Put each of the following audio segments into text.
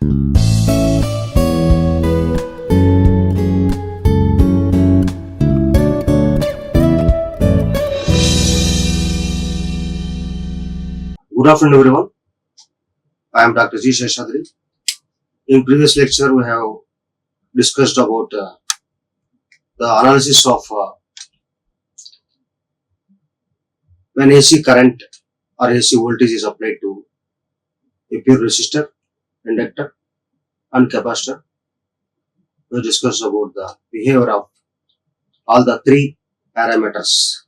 Good afternoon, everyone. I am Dr. G. Seshadri. In previous lecture, we have discussed about the analysis of when AC current or AC voltage is applied to a pure resistor, inductor, and capacitor. We discussed about the behavior of all the three parameters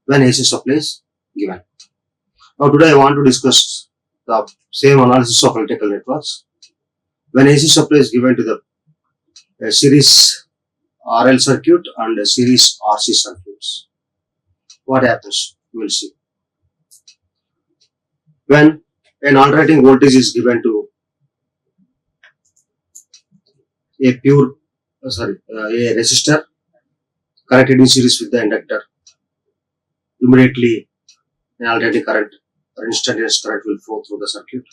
when AC supply is given. Now, today I want to discuss the same analysis of electrical networks. When AC supply is given to the series RL circuit and a series RC circuits, what happens? We will see. When an alternating voltage is given to a a resistor connected in series with the inductor, immediately an alternating current or instantaneous current will flow through the circuit.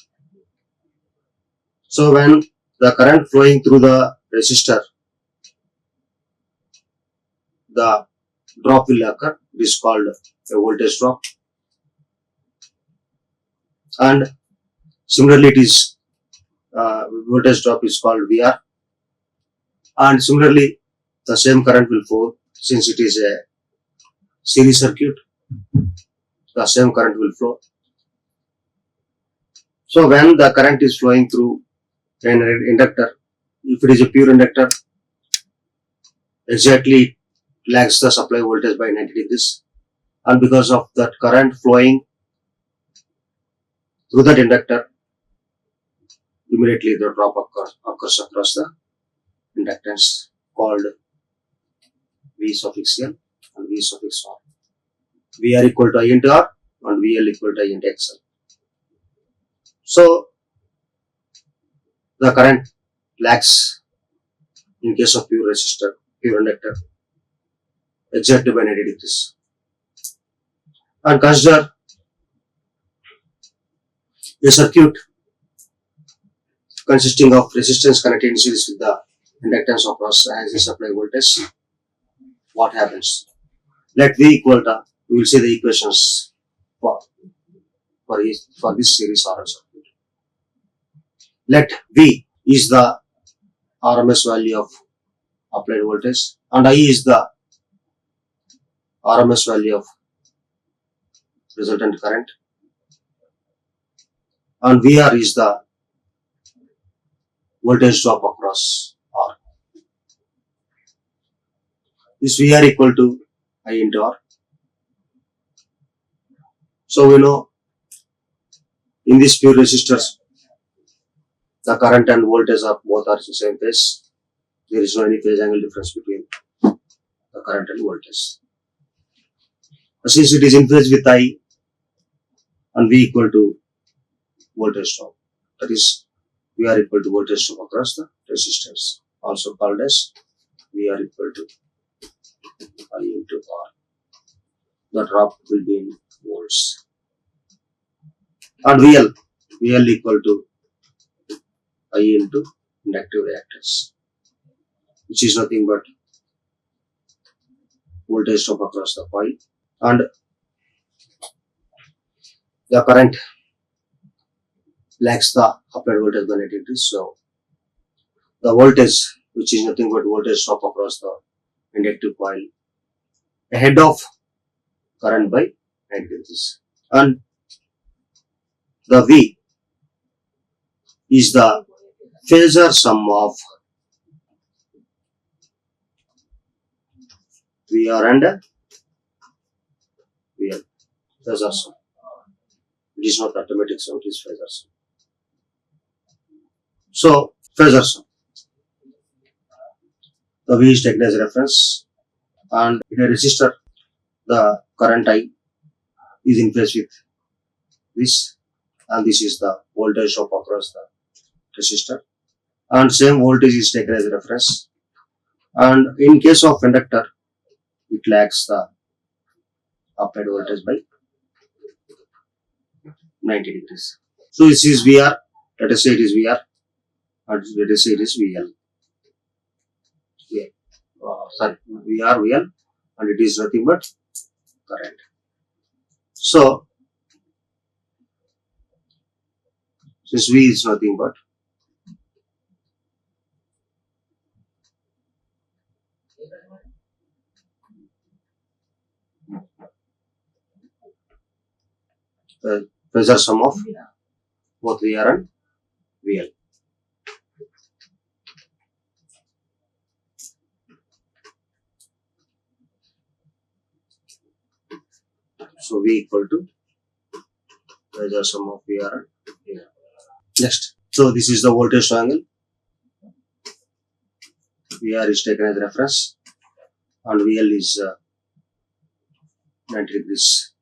So when the current flowing through the resistor, the drop will occur. It is called a voltage drop. And similarly, it is voltage drop is called VR. And similarly, the same current will flow since it is a series circuit. The same current will flow. So when the current is flowing through an inductor, if it is a pure inductor, exactly it lags the supply voltage by 90 degrees, and because of that current flowing through that inductor, immediately the drop occurs across the inductance called V suffix L and V suffix R. VR equal to I into R and VL equal to I into XL. So the current lags in case of pure resistor, pure inductor, exactly by 90 degrees. And consider a circuit consisting of resistance connected in series with the inductance across as supply voltage. What happens? Let V equal to, we will see the equations for this series RL circuit. Let V is the RMS value of applied voltage and I is the RMS value of resultant current, and VR is the voltage drop across R. This VR equal to I into R. So we know in these pure resistors, the current and voltage are both are in the same phase. There is no any phase angle difference between the current and voltage. Since it is in phase with I and V equal to voltage drop, that is VR equal to voltage drop across the resistors, also called as VR equal to I into R. The drop will be in volts. And VL equal to I into inductive reactance, which is nothing but voltage drop across the coil, and the current lags the applied voltage by 90 degrees. So the voltage, which is nothing but voltage drop across the inductive coil ahead of current by 90 degrees, and the V is the phasor sum of VR and VL. Phasor sum. It is not automatic sum, it is phasor sum. So, phasor sum. The V is taken as a reference, and in a resistor, the current I is in phase with this, and this is the voltage drop across the resistor, and same voltage is taken as a reference, and in case of inductor it lags the applied voltage by 90 degrees. So this is VR, let us say it is VR, and let us say it is VL. Yeah. Sorry, VR, VL, and it is nothing but current. So, since V is nothing but the phasor sum of both VR and VL. So, V equal to phasor sum of VR and VL. Next, so this is the voltage triangle. VR is taken as reference and VL is 90 degrees.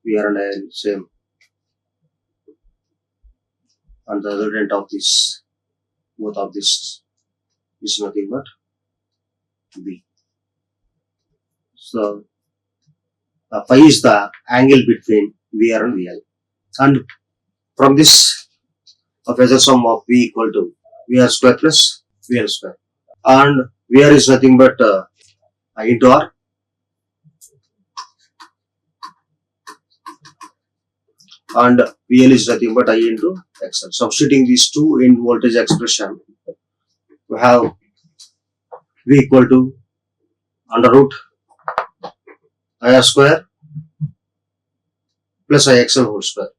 VR and IL same, and the resultant of this, both of this is nothing but V. So, phi is the angle between VR and VL, and from this a phasor sum of V equal to VR square plus VL square, and VR is nothing but I into R, and VL is nothing but I into XL. Substituting these two in voltage expression, we have V equal to under root IR square plus IXL whole square,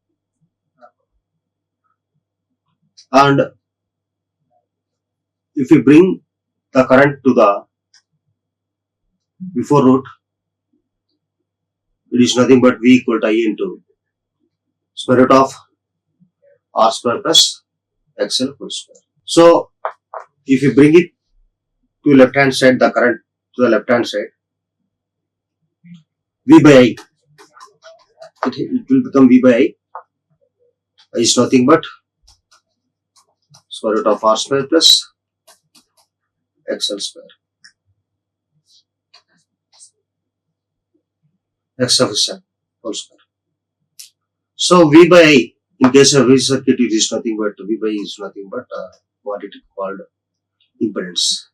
and if we bring the current to the before root, it is nothing but V equal to I into square root of R square plus XL whole square. So, if you bring it to left hand side, the current to the left hand side, V by I, it will become V by I is nothing but square root of R square plus XL square. X sufficient whole square. So V by I, in case of V circuit, it is nothing but V by I is nothing but what it is called impedance,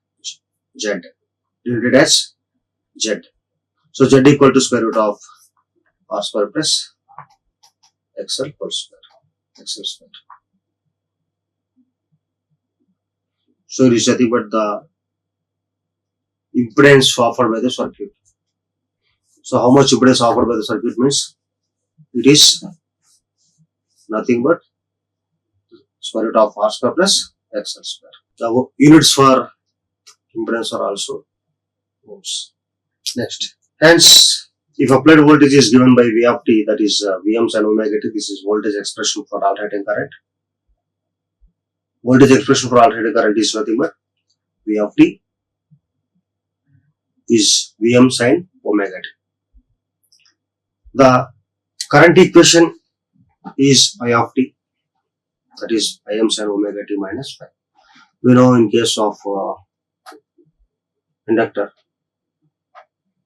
Z, denoted as Z. So Z equal to square root of R square plus XL whole square, XL square. So it is nothing but the impedance offered by the circuit. So how much impedance offered by the circuit means it is nothing but square root of R square plus XL square. The units for impedance are also ohms. Next, hence, if applied voltage is given by V of t, that is Vm sin omega t, this is voltage expression for alternating current. Voltage expression for alternating current is nothing but V of t is Vm sin omega t. The current equation is I of t, that is Im sin omega t minus phi. We know in case of inductor,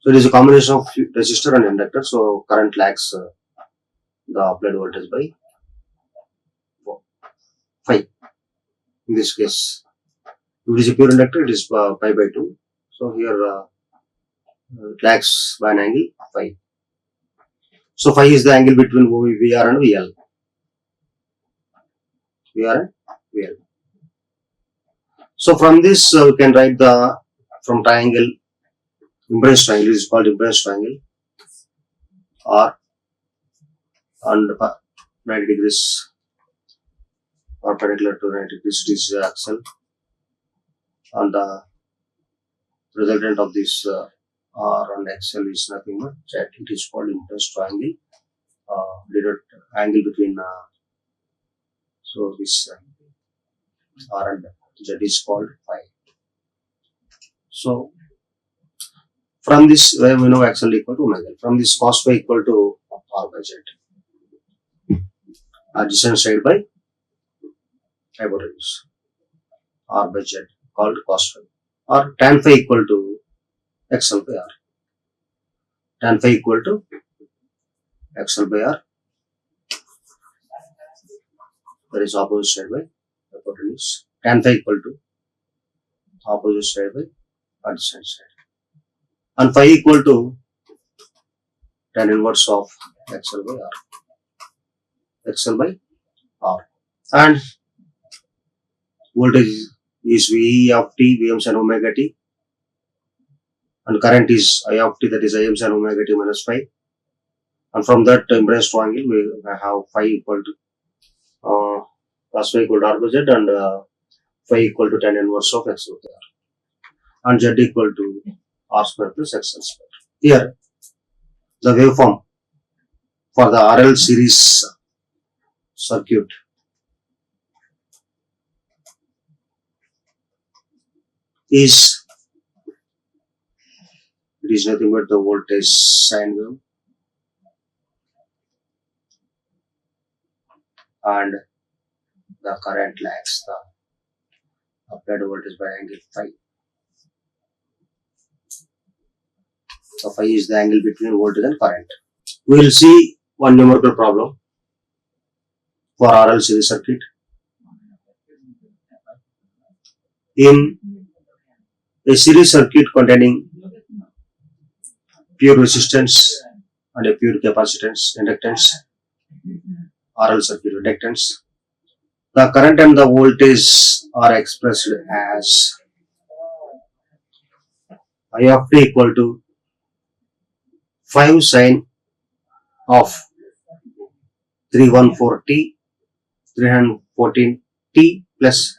so it is a combination of resistor and inductor, so current lags the applied voltage by phi. In this case, if it is a pure inductor, it is pi by 2. So here it lags by an angle phi. So phi is the angle between VR and VL. VR and VL. So from this we can write the from triangle, impedance triangle is called impedance triangle, R and 90 degrees perpendicular to 90 degrees is axle, and the resultant of this R and XL is nothing but Z. It is called impedance triangle. Denote angle between so this R and Z is called phi. So from this we know XL equal to omega. From this cos phi equal to R by Z. Adjacent side by hypotenuse. R by Z called cos phi. Or tan phi equal to XL by R. Tan phi equal to XL by R. that is opposite side by hypotenuse. Tan phi equal to opposite side by adjacent side. And phi equal to tan inverse of XL by R. XL by R. And voltage is V of t, Vm sin omega t. And current is I of t, that is Im sin omega t minus phi. And from that impedance triangle, we have phi equal to cos phi equal to R by Z, and phi equal to tan inverse of X over R. And Z equal to R square plus XL square. Here, the waveform for the RL series circuit is, it is nothing but the voltage sine wave and the current lags the applied voltage by angle phi. So phi is the angle between voltage and current. We will see one numerical problem for RL series circuit. In a series circuit containing pure resistance and a pure capacitance, inductance, RL circuit inductance, the current and the voltage are expressed as I of t equal to 5 sine of 314t plus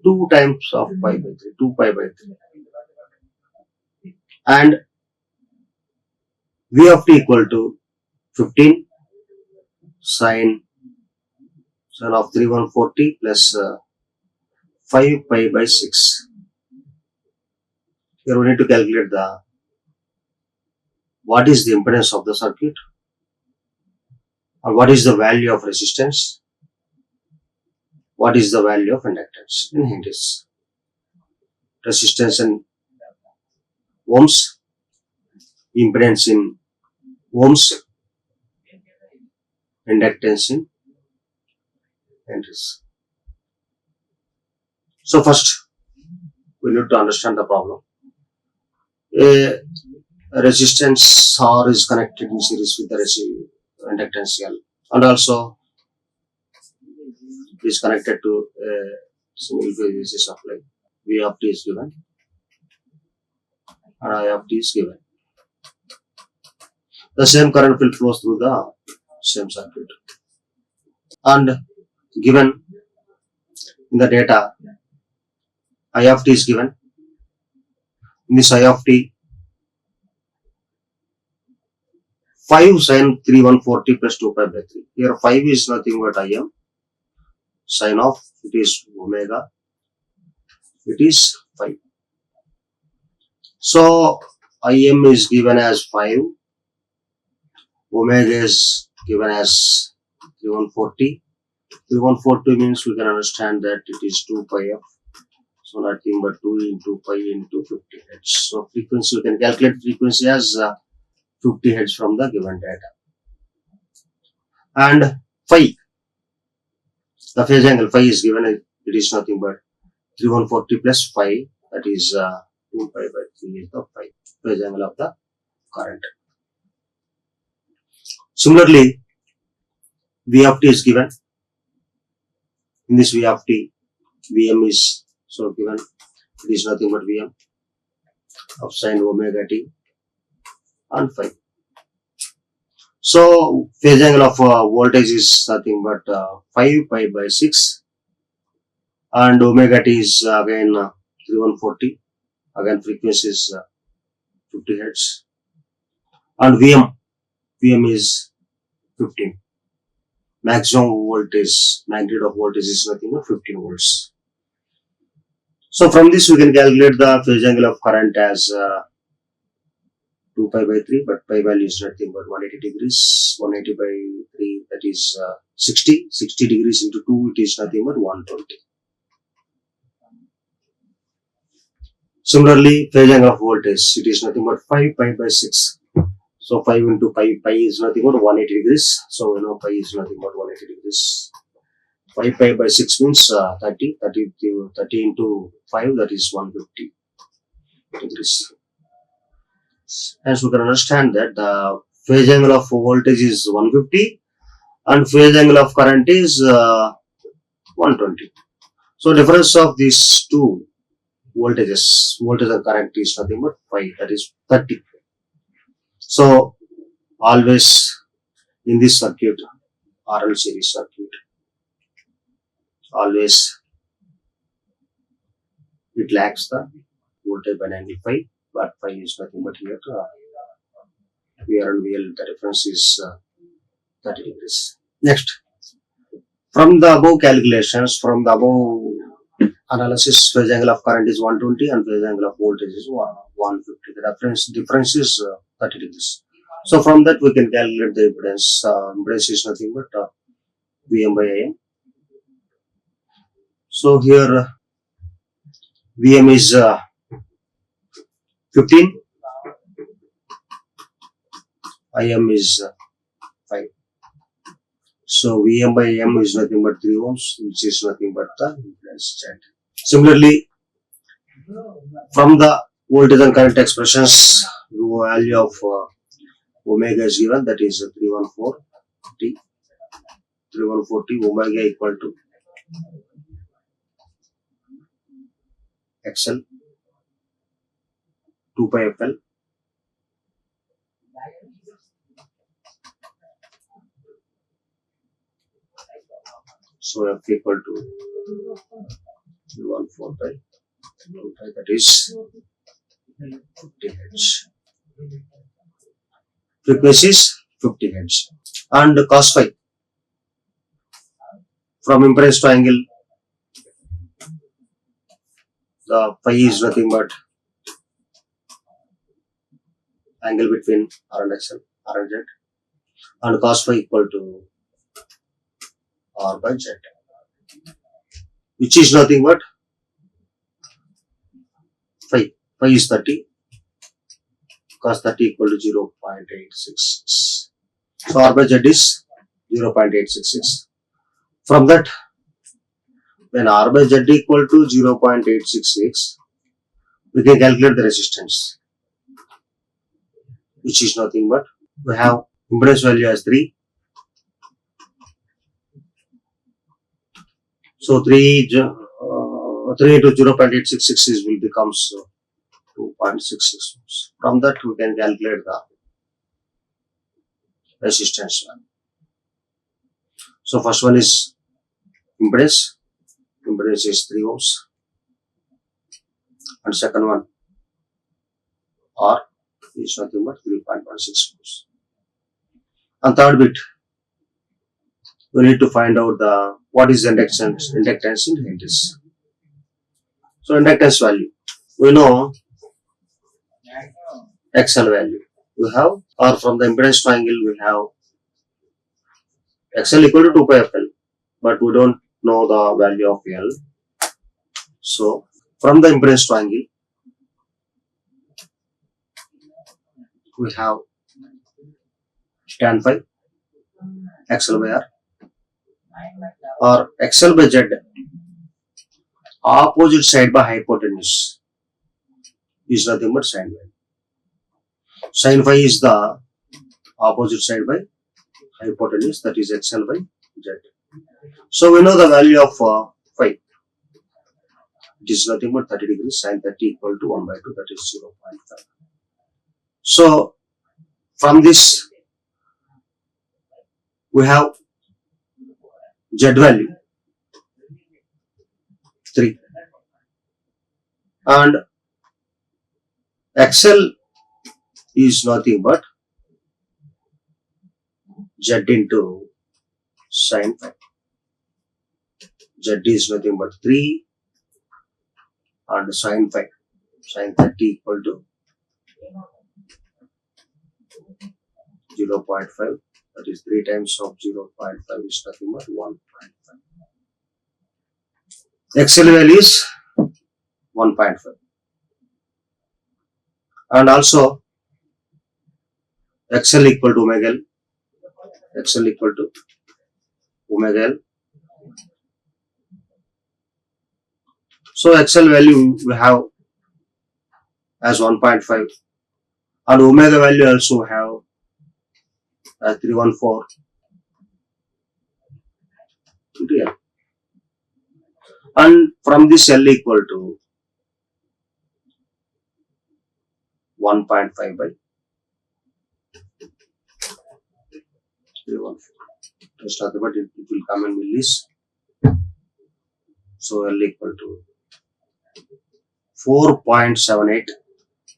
2 times of pi by 3, 2 pi by 3. And V of t equal to 15 sine of 314t plus 5 pi by 6. Here we need to calculate what is the impedance of the circuit, or what is the value of resistance, what is the value of inductance in Henry's. Resistance in ohms, impedance in ohms, inductance in Henry's. So first we need to understand the problem. A resistance R is connected in series with the inductance L, and also is connected to a single phase AC supply. V of t is given and I of t is given. The same current will flow through the same circuit, and given in the data I of t is given. In this I of t, 5 sine 314t plus 2 pi by 3. Here 5 is nothing but Im. Sine of, it is omega, it is 5. So Im is given as 5, omega is given as 314t. 314t means we can understand that it is 2 pi f. So nothing but 2 into pi into 50 hertz. So frequency, we can calculate frequency as 50 hertz from the given data. And phi, the phase angle phi is given, it is nothing but 314t plus phi, that is 2 pi by 3 is the phi, phase angle of the current. Similarly, V of t is given. In this V of t, Vm is so given, it is nothing but Vm of sine omega t and phi. So phase angle of voltage is nothing but 5 pi by 6, and omega t is again 314t, again frequency is 50 hertz, and Vm is 15. Maximum voltage, magnitude of voltage is nothing but 15 volts. So from this we can calculate the phase angle of current as 2 pi by 3, but pi value is nothing but 180 degrees. 180 by 3, that is 60. 60 degrees into 2, it is nothing but 120. Similarly, phase angle of voltage, it is nothing but 5 pi by 6. So 5 into pi is nothing but 180 degrees. So we know pi is nothing but 180 degrees. 5 pi by 6 means 30 into 5, that is 150 degrees. Hence we can understand that the phase angle of voltage is 150 and phase angle of current is 120. So difference of these two voltage and current is nothing but 5, that is 30. So always in this circuit, RL series circuit, always it lacks the voltage by 95, but 5 is nothing but here VR and VL, the difference is 30 degrees. Next, from the above calculations, from the above analysis, phase angle of current is 120 and phase angle of voltage is 150. The difference is 30 degrees. So from that we can calculate the impedance. Impedance is nothing but Vm by Im. So here Vm is 15, Im is 5. So Vm by M is nothing but 3 ohms, which is nothing but the impedance Z. Similarly, from the voltage and current expressions, the value of omega is given, that is 314T. 314T omega equal to XL 2 pi FL so F equal to 314 pi 2 pi, that is 50 Hz. Frequency is 50 Hz. And cos phi from impedance to angle, the phi is nothing but angle between R and XL, R and Z, and cos phi equal to R by Z, which is nothing but phi. Phi is 30, cos 30 equal to 0.866. So R by Z is 0.866. From that, when R by Z equal to 0.866, we can calculate the resistance, which is nothing but, we have impedance value as 3. So 3 into 0.866 will becomes 2.66. From that we can calculate the resistance value. So first one is impedance. Impedance is 3 ohms. And second one, R, is nothing but 3.16 ohms. And third bit, we need to find out the what is inductance in Henrys. So inductance value, we know XL value. We have, or from the impedance triangle, we have XL equal to 2 pi FL, but we don't know the value of L. So from the impedance triangle, we have tan phi XL by R, or XL by Z, opposite side by hypotenuse is nothing but sin phi. Sin phi is the opposite side by hypotenuse, that is XL by Z. So we know the value of phi. It is nothing but 30 degrees, sin 30 equal to 1 by 2, that is 0.5. So from this we have Z value 3 and XL is nothing but Z into sin phi. Z is nothing but 3 and sin phi, sin 30 equal to 0.5, that is 3 times of 0.5 is nothing but 1.5. XL value is 1.5. And also XL equal to omega L, XL equal to omega L, So XL value we have as 1.5 and omega value also have 314 into L. And from this L equal to 1.5 by 314. Just talk about it, it will come in millis. So L equal to 4.78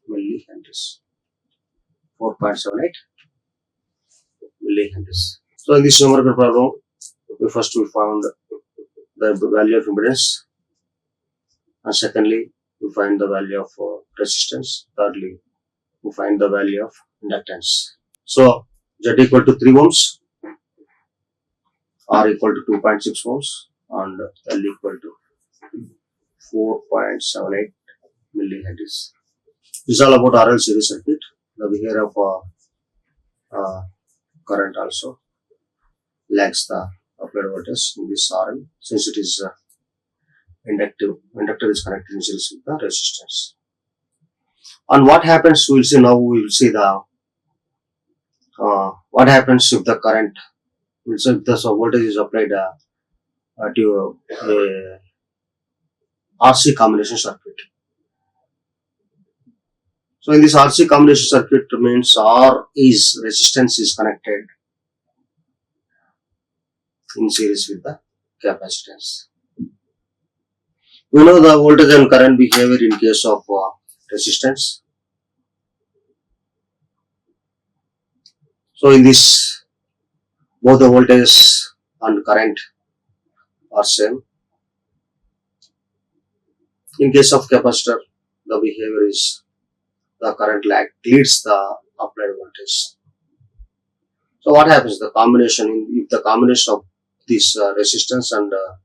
millihenries. 4.78 millihenries. So in this numerical problem, we found the value of impedance, and secondly, we find the value of resistance. Thirdly, we find the value of inductance. So Z equal to 3 ohms, R equal to 2.6 ohms, and L equal to 4.78 millihenries. This is all about RL series circuit. The behavior of current also lags the applied voltage in this RL, since it is inductive. Inductor is connected in series with the resistance. And what happens? We will see now. We will see the what happens if the current, so if the voltage is applied to a RC combination circuit. So in this RC combination circuit means R is resistance is connected in series with the capacitance. We know the voltage and current behavior in case of resistance. So in this, both the voltage and current are same. In case of capacitor, the behavior is the current leads the applied voltage. So what happens? The combination, if the combination of this resistance and the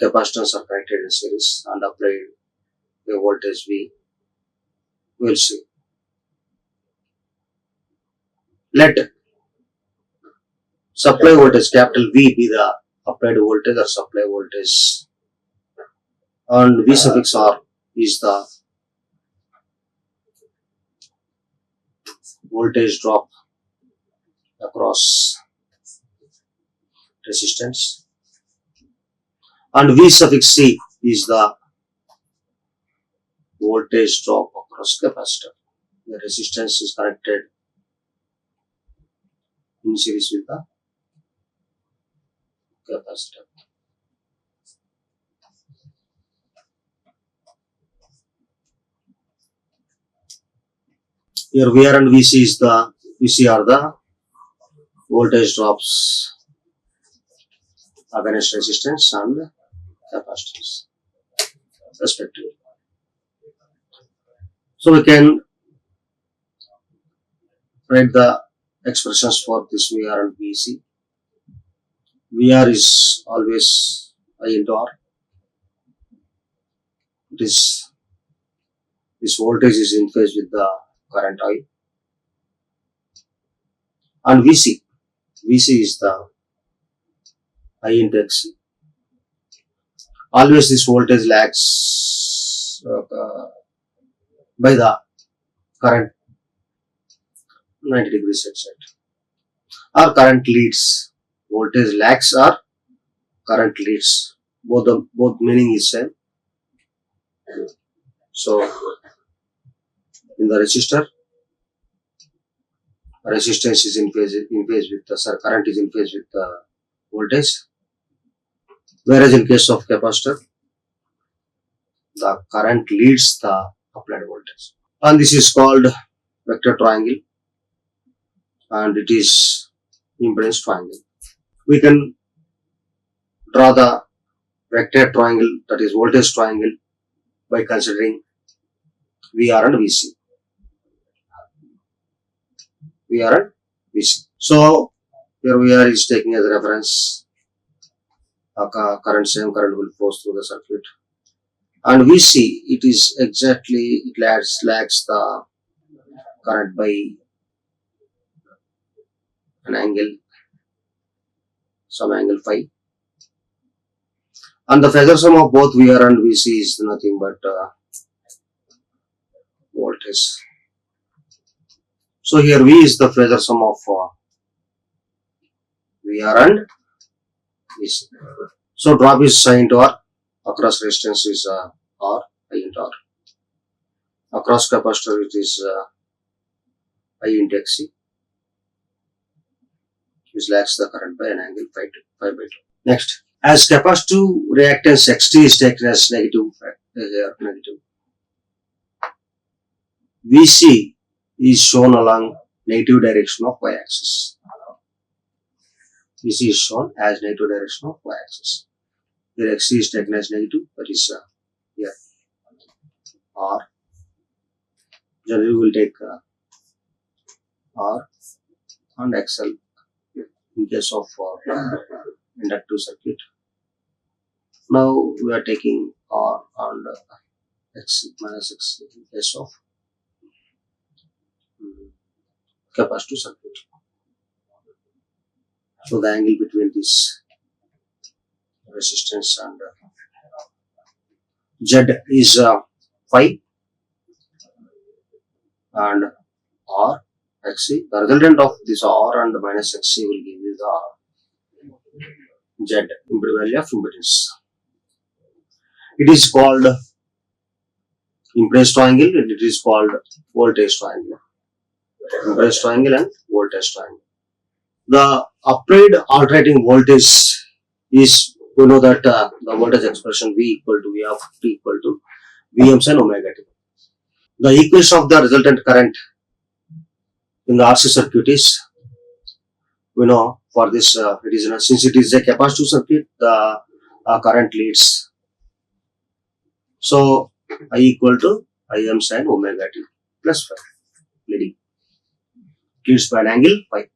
capacitance are connected in series and applied a voltage V, we will see. Let supply voltage capital V be the applied voltage or supply voltage, and V suffix R is the voltage drop across resistance, and V suffix C is the voltage drop across capacitor. The resistance is connected in series with the capacitor. Here VR and VC are the voltage drops against resistance and capacitance respectively. So we can write the expressions for this VR and VC. VR is always I into R. This voltage is in phase with the current I, and VC is the I into XC. Always this voltage lags by the current 90 degrees etc. Or current leads. Voltage lags or current leads. Both meaning is same. So in the resistor, resistance is in phase with the current is in phase with the voltage, whereas in case of capacitor, the current leads the applied voltage. And this is called vector triangle, and it is impedance triangle. We can draw the vector triangle, that is voltage triangle, by considering VR and VC. VR and VC. So here VR is taking as a reference. Same current will flow through the circuit. And VC, it is exactly, it lags the current by an angle, some angle phi. And the phasor sum of both VR and VC is nothing but voltage. So here V is the phasor sum of VR and VC. So drop is I into R, across resistance is R, I into R. Across capacitor it is I into XC, which lags the current by an angle 5 by 2. Next, as capacitive reactance XT is taken as negative, VC is shown along negative direction of y-axis. VC is shown as negative direction of y-axis. Here XC is taken as negative, that is here R. Generally we will take R and XL in case of inductive circuit. Now we are taking R and XC minus XC in case of capacitive circuit. So the angle between this resistance and Z is phi and R XC. The resultant of this R and minus XC will give you the Z value of impedance. It is called impedance triangle and it is called voltage triangle. Impedance triangle and voltage triangle. The applied alternating voltage is, we know that the voltage expression V equal to V of T equal to Vm sin omega T. The equation of the resultant current in the RC circuit is, we know for this it is since it is a capacitive circuit, the current leads. So I equal to Im sin omega T plus phi, leading, leads by an angle phi.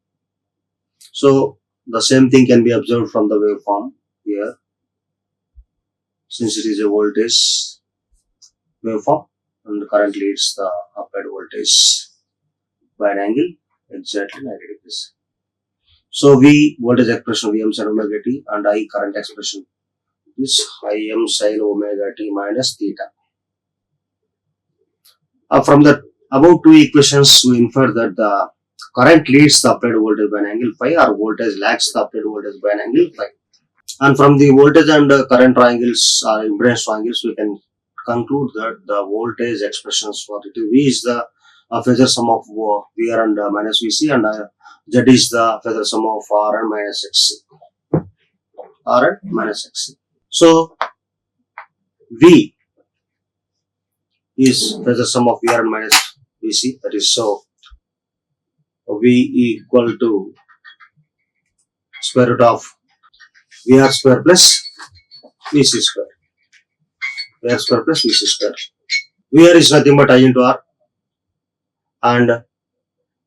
So the same thing can be observed from the waveform here, since it is a voltage waveform and the current leads the applied voltage by an angle exactly 90 degrees. So V voltage expression Vm sin omega T and I current expression is Im sin omega T minus theta. From the above two equations, we infer that the current leads the applied voltage by an angle phi or voltage lags the applied voltage by an angle phi. And from the voltage and current triangles or impedance triangles, we can conclude that the voltage expressions for it V is the phasor sum of VR and minus VC and Z is the phasor sum of R and minus XC. R and minus XC. So V is phasor sum of VR and minus VC, that is so V equal to square root of VR square plus VC square. VR square plus VC square. VR is nothing but I into R and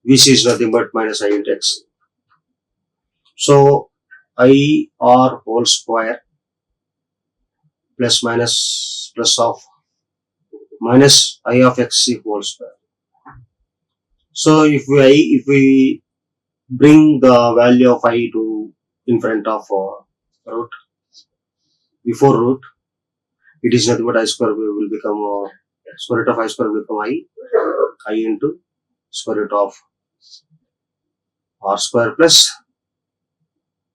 VC is nothing but minus I into X. So I R whole square plus minus plus of minus I of XC whole square. So if we bring the value of I to in front of root, before root, it is nothing but I square will become square root of I square will become I into square root of R square plus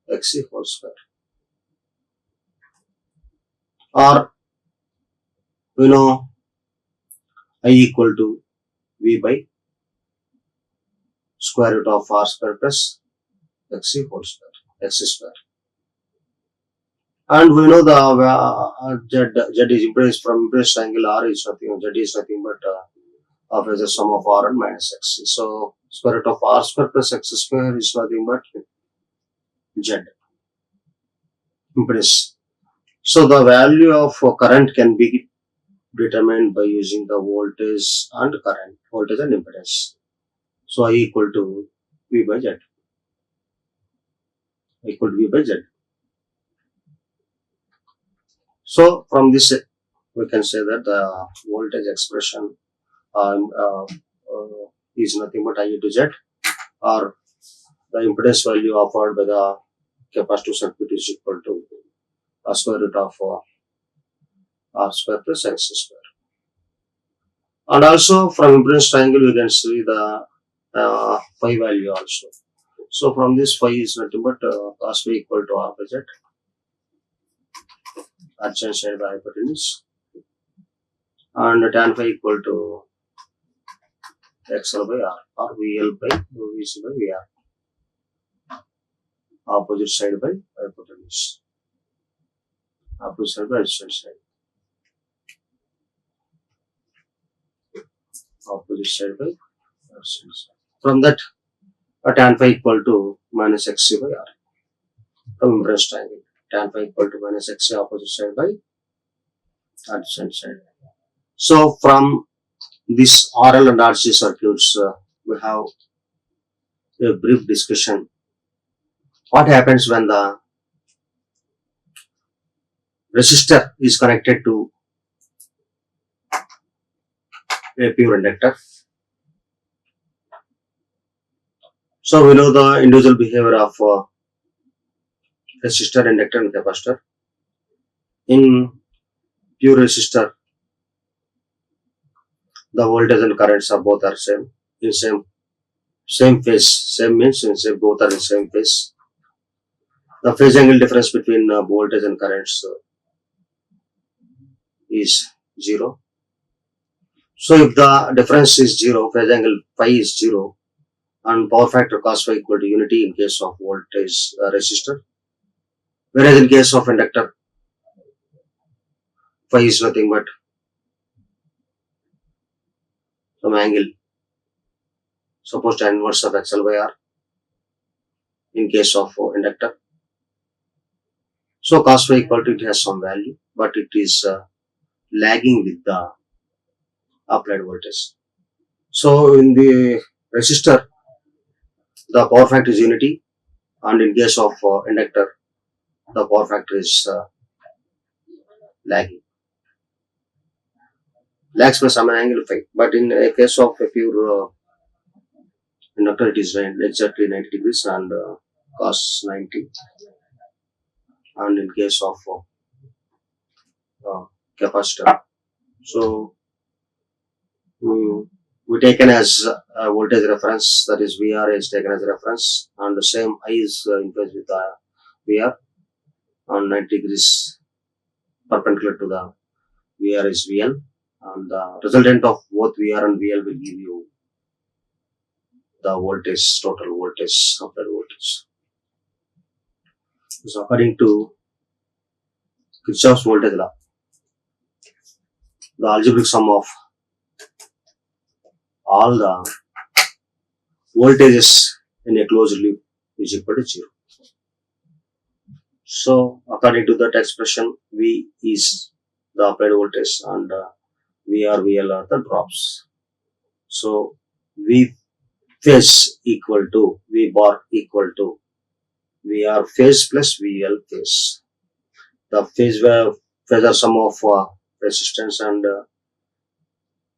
XC whole square. Or we know I equal to V by square root of R square plus XC whole square, XC square. And we know the Z is impedance from impedance triangle R is nothing, Z is nothing but phasor sum of R and minus XC. So square root of R square plus X square is nothing but Z impedance. So the value of current can be determined by using the voltage and current, voltage and impedance. So I equal to V by Z. Equal to V by Z. So from this we can say that the voltage expression is nothing but I into Z, or the impedance value offered by the capacitive circuit is equal to square root of r square plus x square. And also from impedance triangle we can see the phi value also. So from this phi is nothing but cos phi equal to r by z, adjacent side by hypotenuse, and tan phi equal to xl by r, or vl by vc by vr, opposite side by hypotenuse, opposite side by adjacent side, opposite side by adjacent side. From that, tan phi equal to minus xc by r, from impedance triangle, tan phi equal to minus xc opposite side by adjacent side. So from this RL and RC circuits, we have a brief discussion. What happens when the resistor is connected to a pure inductor? So we know the individual behavior of resistor, inductor and capacitor. In pure resistor, the voltage and currents are both are same, in same phase. Same means in same, both are in same phase. The phase angle difference between voltage and currents is 0. So if the difference is 0, phase angle phi is 0, and power factor cos phi equal to unity in case of voltage resistor, whereas in case of inductor, phi is nothing but some angle, suppose tan inverse of xl by r in case of inductor. So cos phi equal to, it has some value, but it is lagging with the applied voltage. So in the resistor, the power factor is unity, and in case of inductor, the power factor is lagging. Lags by some angle phi, but in a case of a pure inductor, it is exactly 90 degrees and cos 90. And in case of capacitor, so we taken as voltage reference, that is VR is taken as reference, and the same I is in phase with the VR, and 90 degrees perpendicular to the VR is VL, and the resultant of both VR and VL will give you the voltage, total voltage, applied voltage. So according to Kirchhoff's voltage law, the algebraic sum of all the voltages in a closed loop is equal to 0. So according to that expression, V is the applied voltage and VR, VL are the drops. So V phase equal to V bar equal to VR phase plus VL phase. The phasor sum of resistance and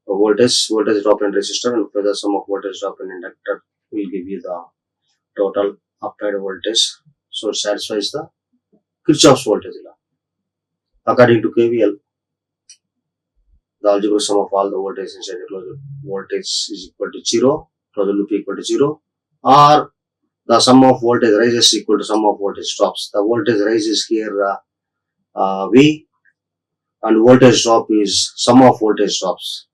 voltage drop in resistor, and phasor sum of voltage drop in inductor will give you the total applied voltage. So it satisfies the Kirchhoff's voltage law. According to KVL, the algebraic sum of all the voltages inside the closed voltage is equal to 0, closed loop equal to 0, or the sum of voltage rises equal to sum of voltage drops. The voltage rise is here V, and voltage drop is sum of voltage drops,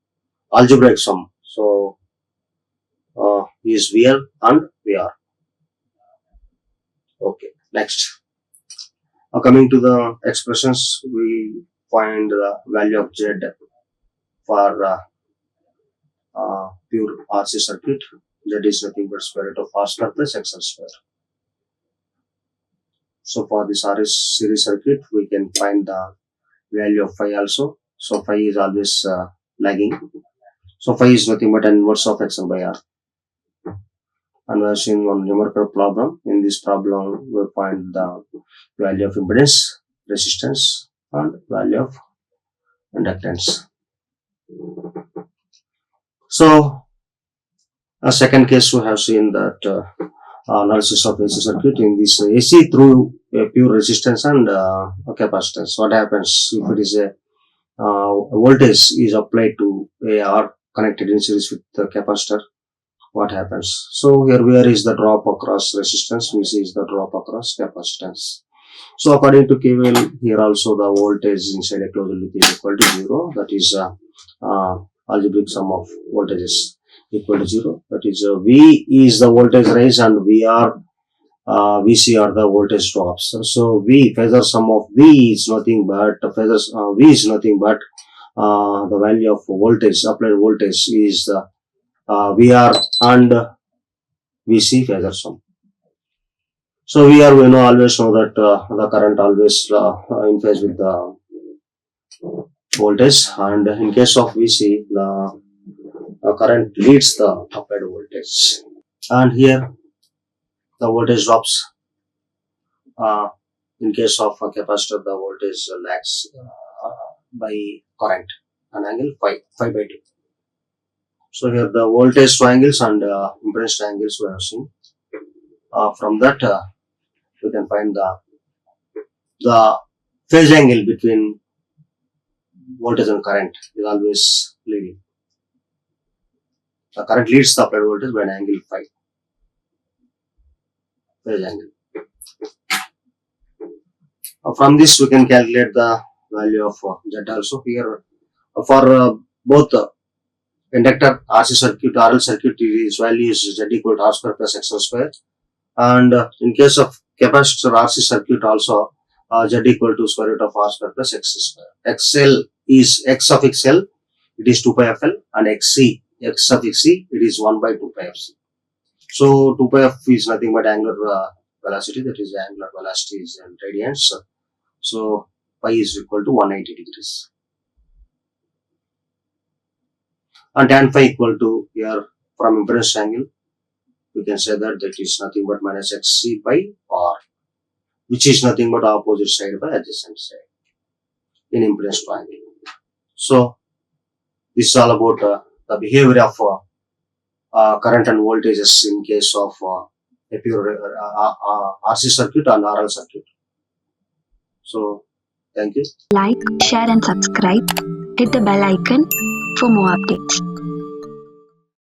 algebraic sum. So is VL and VR. Okay, next. Coming to the expressions, we find the value of Z for pure RC circuit. Z is nothing but square root of R square plus XL square. So for this RS series circuit, we can find the value of phi also. So phi is always lagging. So phi is nothing but an inverse of XL by R. And we have seen one numerical problem. In this problem, we find the value of impedance, resistance, and value of inductance. So a second case, we have seen that analysis of AC circuit in this AC through pure resistance and capacitance. What happens if it is a voltage is applied to a R connected in series with the capacitor? What happens? So here where is the drop across resistance? We see is the drop across capacitance. So according to KVL, here also the voltage inside a closed loop is equal to 0. That is algebraic sum of voltages equal to 0. That is V is the voltage rise and VC are the voltage drops. So V phasor sum of V is nothing but V is nothing but the value of voltage, applied voltage is the VR and VC phasor sum. So we always know that the current always in phase with the voltage, and in case of VC, the current leads the applied voltage. And here the voltage drops. In case of a capacitor, the voltage lags by current an angle phi by 2. So here the voltage triangles and impedance triangles we have seen. From that we can find the phase angle between voltage and current is always leading. The current leads the applied voltage by an angle phi. Phase angle. From this we can calculate the value of Z also. Here for both inductor RC circuit, RL circuit, its value is Z equal to R square plus XL square. And in case of capacitor RC circuit also, Z equal to square root of R square plus X square. XL is X of XL, it is 2 pi FL, and XC, X of XC, it is 1 by 2 pi FC. So 2 pi F is nothing but angular velocity, that is angular velocity is in radians. So pi is equal to 180 degrees. And tan phi equal to, here from impedance angle, we can say that is nothing but minus XC by R, which is nothing but opposite side by adjacent side in impedance triangle. So this is all about the behavior of current and voltages in case of a pure RC circuit and RL circuit. So thank you. Like, share and subscribe. Hit the bell icon for more updates.